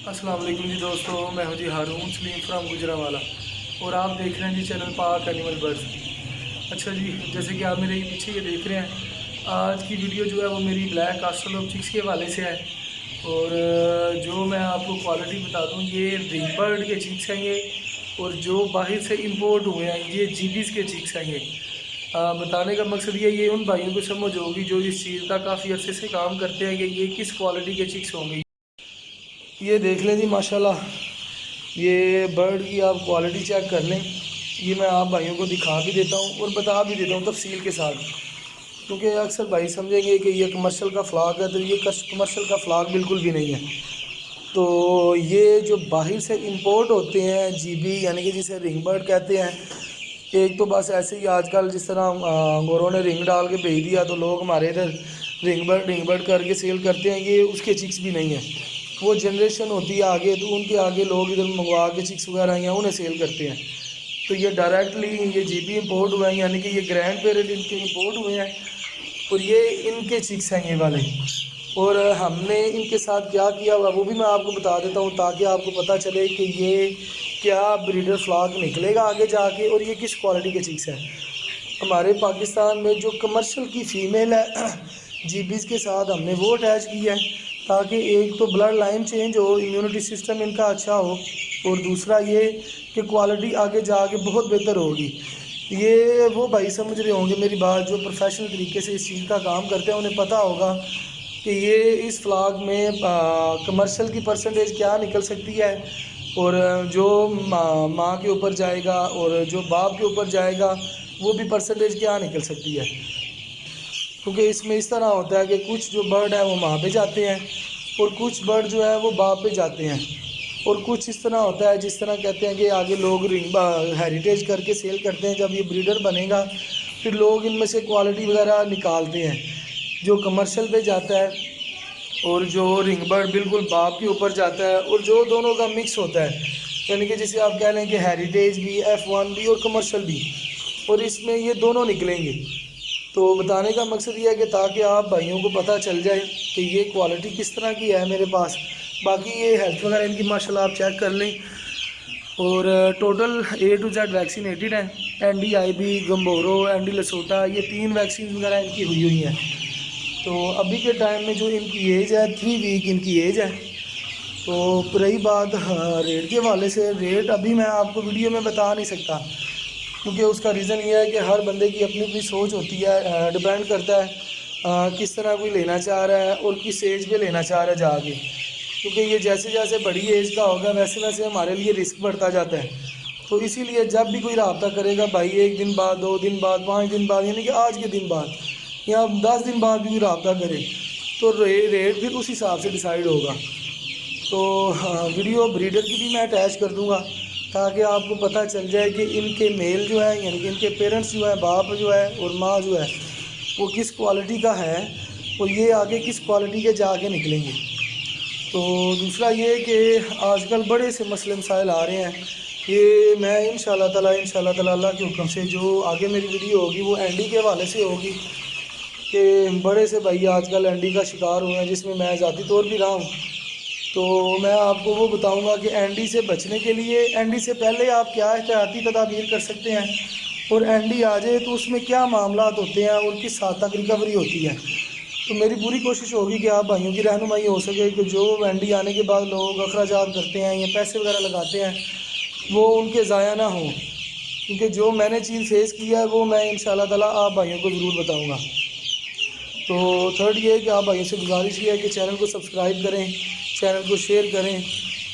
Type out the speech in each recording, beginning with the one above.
अस्सलाम वालेकुम जी दोस्तों, मैं हूं जी हारून सलीम फ्राम गुजरावाला और आप देख रहे हैं जी चैनल पाक एनिमल बर्ड्स। अच्छा जी, जैसे कि आप मेरे पीछे ये देख रहे हैं, आज की वीडियो जो है वो मेरी ब्लैक ऑस्ट्रेलोप चिक्स के हवाले से है। और जो मैं आपको क्वालिटी बता दूं, ये रिंग बर्ड के चिक्स हैं ये, और जो बाहर से इंपोर्ट हुए हैं ये जीबीज़ के चिक्स हैं ये। बताने का मकसद ये उन भाइयों को समझ होगी जो इस चीज़ का काफ़ी अरसे से काम करते हैं कि ये किस क्वालिटी के चिक्स होंगे। ये देख लें जी माशाल्लाह, ये बर्ड की आप क्वालिटी चेक कर लें। ये मैं आप भाइयों को दिखा भी देता हूँ और बता भी देता हूँ तफसील के साथ, क्योंकि अक्सर भाई समझेंगे कि ये कमर्शियल का फ्लॉक है, तो ये कमर्शियल का फ्लॉक बिल्कुल भी नहीं है। तो ये जो बाहर से इंपोर्ट होते हैं जीबी, यानी कि जिसे रिंग बर्ड कहते हैं, एक तो बस ऐसे ही आजकल जिस तरह गोरों ने रिंग डाल के भेज दिया तो लोग हमारे इधर रिंग बर्ड करके सेल करते हैं, ये उसके चिक्स भी नहीं है। वो जनरेशन होती है आगे, तो उनके आगे लोग इधर मंगवा के चिक्स वगैरह हैं उन्हें सेल करते हैं। तो ये डायरेक्टली ये जीबी इंपोर्ट हुए हैं, यानी कि ये ग्रैंड पेरेंट इनके इंपोर्ट हुए हैं और ये इनके चिक्स हैं ये वाले। और हमने इनके साथ क्या किया हुआ वो भी मैं आपको बता देता हूँ, ताकि आपको पता चले कि ये क्या ब्रीडर फ्लॉक निकलेगा आगे जाके और ये किस क्वालिटी के चिक्स हैं। हमारे पाकिस्तान में जो कमर्शियल की फ़ीमेल है जीबीज़ के साथ हमने वो अटैच किया है, ताकि एक तो ब्लड लाइन चेंज हो, इम्यूनिटी सिस्टम इनका अच्छा हो, और दूसरा ये कि क्वालिटी आगे जाके बहुत बेहतर होगी। ये वो भाई समझ रहे होंगे मेरी बात जो प्रोफेशनल तरीके से इस चीज़ का काम करते हैं, उन्हें पता होगा कि ये इस फ्लॉक में कमर्शियल की परसेंटेज क्या निकल सकती है, और जो माँ के ऊपर जाएगा और जो बाप के ऊपर जाएगा वो भी परसेंटेज क्या निकल सकती है। क्योंकि इसमें इस तरह होता है कि कुछ जो बर्ड है वो माँ पे जाते हैं और कुछ बर्ड जो है वो बाप पे जाते हैं, और कुछ इस तरह होता है जिस तरह कहते हैं कि आगे लोग हेरिटेज करके सेल करते हैं। जब ये ब्रीडर बनेगा फिर लोग इनमें से क्वालिटी वगैरह निकालते हैं, जो कमर्शियल पे जाता है और जो रिंग बर्ड बिल्कुल बाप के ऊपर जाता है, और जो दोनों का मिक्स होता है, यानी कि जिसे आप कह लें कि हेरिटेज भी, F1 भी और कमर्शियल भी, और इसमें ये दोनों निकलेंगे। तो बताने का मकसद ये है कि ताकि आप भाइयों को पता चल जाए कि ये क्वालिटी किस तरह की है मेरे पास। बाकी ये हेल्थ वगैरह इनकी माशाल्लाह आप चेक कर लें, और total A to Z vaccinated हैं। NDIB, गम्बोरो, एंडी लसोटा, ये 3 वैक्सीन वगैरह इनकी हुई हैं। तो अभी के टाइम में जो इनकी एज है 3 वीक इनकी एज है। तो रही बात रेट के हवाले से, रेट अभी मैं आपको वीडियो में बता नहीं सकता, क्योंकि उसका रीज़न ये है कि हर बंदे की अपनी अपनी सोच होती है, डिपेंड करता है किस तरह कोई लेना चाह रहा है और किस एज पे लेना चाह रहा है जाके। क्योंकि ये जैसे जैसे बड़ी एज का होगा वैसे वैसे हमारे लिए रिस्क बढ़ता जाता है। तो इसीलिए जब भी कोई रब्ता करेगा भाई, 1 दिन बाद, 2 दिन बाद, 5 दिन बाद, यानी कि आज के दिन बाद या 10 दिन बाद भी कोई रब्ता करे तो रेट फिर उस हिसाब से डिसाइड होगा। तो वीडियो ब्रीडर की भी मैं अटैच कर दूँगा, ताकि आपको पता चल जाए कि इनके मेल जो है, यानी कि इनके पेरेंट्स जो है, बाप जो है और माँ जो है, वो किस क्वालिटी का है और ये आगे किस क्वालिटी के जाके निकलेंगे। तो दूसरा ये कि आजकल बड़े से मसले मसाइल आ रहे हैं, ये मैं इंशाल्लाह ताला अल्लाह के हुक्म से जो आगे मेरी वीडियो होगी वो एंडी के हवाले से होगी, कि बड़े से भाई आजकल एंडी का शिकार हुए हैं, जिसमें मैं ज़ाती तौर भी रहा हूँ। तो मैं आपको वो बताऊंगा कि एंडी से बचने के लिए एंडी से पहले आप क्या एहतियाती तदाबीर कर सकते हैं, और एंडी आ जाए तो उसमें क्या मामलात होते हैं और किस हद तक रिकवरी होती है। तो मेरी पूरी कोशिश होगी कि आप भाइयों की रहनुमाई हो सके कि जो एंडी आने के बाद लोग अखराजात करते हैं या पैसे वगैरह लगाते हैं वो उनके ज़ाया ना हो, क्योंकि जो मैंने चीज़ फेस किया है वो मैं इंशाल्लाह ताला आप भाइयों को ज़रूर बताऊँगा। तो थर्ड ये है कि आप भाइयों से गुजारिश ये है कि चैनल को सब्सक्राइब करें, चैनल को शेयर करें,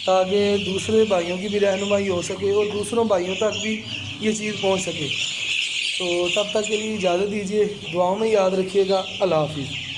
ताकि दूसरे भाइयों की भी रहनुमाई हो सके और दूसरों भाइयों तक भी ये चीज़ पहुंच सके। तो तब तक के लिए इजाज़त दीजिए, दुआओं में याद रखिएगा। अल्लाह हाफिज़।